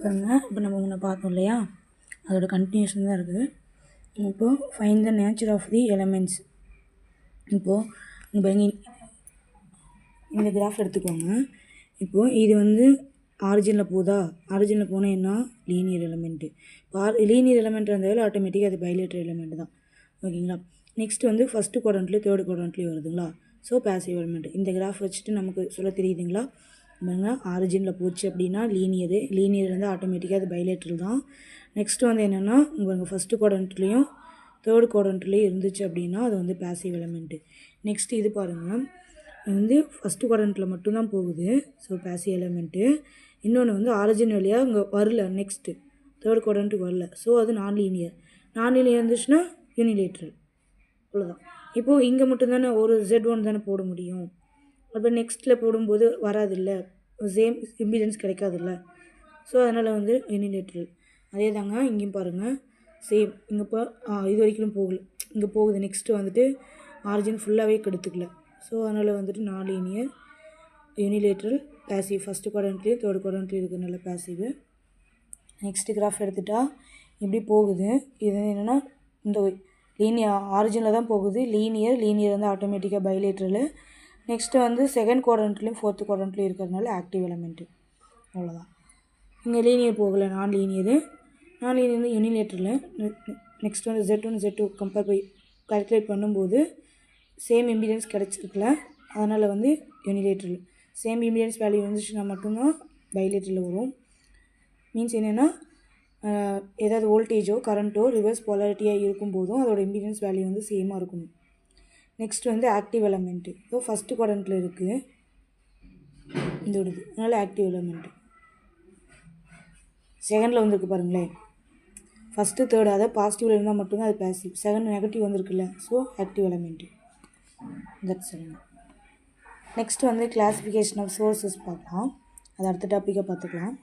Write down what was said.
பாருங்கள், இப்போ நம்ம முன்ன பார்த்தோம் இல்லையா, அதோட கண்டினியூஷன் தான் இருக்குது. இப்போது find the nature of the elements. இப்போது இந்த கிராஃப் எடுத்துக்கோங்க. இப்போது இது வந்து ஆரிஜினில் போகுதா, ஆரிஜினில் போனால் என்ன, லீனியர் எலமெண்ட்டு. இப்போ லீனியர் எலமெண்ட் இருந்தாலும் ஆட்டோமேட்டிக்காக அது பைலேட்டர் எலமெண்ட் தான். ஓகேங்களா. நெக்ஸ்ட் வந்து ஃபஸ்ட்டு குவாட்ரண்ட்லேயும் தேர்ட் குவாட்ரண்ட்லேயும் வருதுங்களா. So passive element. இந்த கிராஃப் வச்சுட்டு நமக்கு சொல்ல தெரியுதுங்களா. பாருங்க, ஆரிஜினில் போச்சு அப்படின்னா லீனியர் வந்து ஆட்டோமேட்டிக்காக அது பைலேட்டர் தான். நெக்ஸ்ட் வந்து என்னென்னா, உங்களுக்கு ஃபஸ்ட்டு குவாட்ரண்ட்லேயும் தேர்ட் குவாட்ரண்ட்லேயும் இருந்துச்சு அப்படின்னா அது வந்து பேசிவ் எலமெண்ட்டு. நெக்ஸ்ட் இது பாருங்கள், வந்து ஃபஸ்ட்டு குவாட்ரண்ட்டில் மட்டும்தான் போகுது. So passive element. இன்னொன்று வந்து ஆரிஜின் வழியாக இங்கே வரல, நெக்ஸ்ட்டு தேர்ட் குவாட்ரண்ட்டுக்கு வரல. ஸோ அது நான் லீனியர் இருந்துச்சுன்னா யூனிலேட்ரல். அவ்வளோதான். இப்போது இங்கே மட்டும்தானே ஒரு Z1 தானே போட முடியும். அப்போ நெக்ஸ்ட்டில் போடும்போது வராதில்ல, சேம் இம்பிடன்ஸ் கிடைக்காதில்ல. ஸோ அதனால் வந்து யூனிலேட்ரல். அதே தாங்க இங்கேயும் பாருங்கள், சேம். இங்கே இப்போ இது வரைக்கும் போகல, இங்கே போகுது. நெக்ஸ்ட்டு வந்துட்டு ஆரிஜின் ஃபுல்லாகவே கெடுத்துக்கல. ஸோ அதனால் வந்துட்டு நான் லீனியர், யூனிலேட்ரல், பேசிவ். ஃபஸ்ட்டு குவாட்ரண்ட்லேயும் தேர்ட் குவாட்ரண்ட்லேயும் இருக்கிறனால பேசிவ். நெக்ஸ்ட்டு கிராஃப் எடுத்துகிட்டா இப்படி போகுது. இது என்னென்னா, இந்த ஆரிஜினில் தான் போகுது. லீனியர் வந்து ஆட்டோமேட்டிக்காக பைலேட்ரல். நெக்ஸ்ட்டு வந்து செகண்ட் குவாட்ரண்ட்லேயும் ஃபோர்த்து குவாட்ரண்ட்லேயும் இருக்கிறதுனால ஆக்டிவ் எலமெண்ட்டு. அவ்வளோதான். இங்கே லீனியர் போகலை, நான் லீனியர் வந்து யூனிலேட்ரல். நெக்ஸ்ட் வந்து Z1 Z2 கால்குலேட் பண்ணும்போது சேம் இம்பிடன்ஸ் கிடச்சிருக்கல, அதனால் வந்து யூனிலேட்ரல். சேம் இம்பிடன்ஸ் வேல்யூ வந்துச்சுன்னா மட்டும்தான் பைலேட்ரல் வரும். மீன்ஸ் என்னென்னா, ஏதாவது வோல்டேஜோ கரண்ட்டோ ரிவர்ஸ் போலாரிட்டியாக இருக்கும்போதும் அதோட இம்பிடன்ஸ் வேல்யூ வந்து சேமாக இருக்கணும். நெக்ஸ்ட் வந்து ஆக்டிவ் எலமெண்ட்டு. இப்போ ஃபஸ்ட்டு குவாட்ரண்ட்டில் இருக்குது இதோடது, அதனால் ஆக்டிவ் எலமெண்ட்டு. செகண்டில் வந்துருக்கு பாருங்களேன், ஃபஸ்ட்டு தேர்டு, அதை பாசிட்டிவில் இருந்தால் மட்டும்தான் அது பேசிவ். செகண்ட் நெகட்டிவ் வந்துருக்குல்ல, so active element. That's element. Next வந்து கிளாஸிஃபிகேஷன் ஆஃப் சோர்ஸஸ் பார்க்கலாம். அது அடுத்த டாப்பிக்காக பார்த்துக்கலாம்.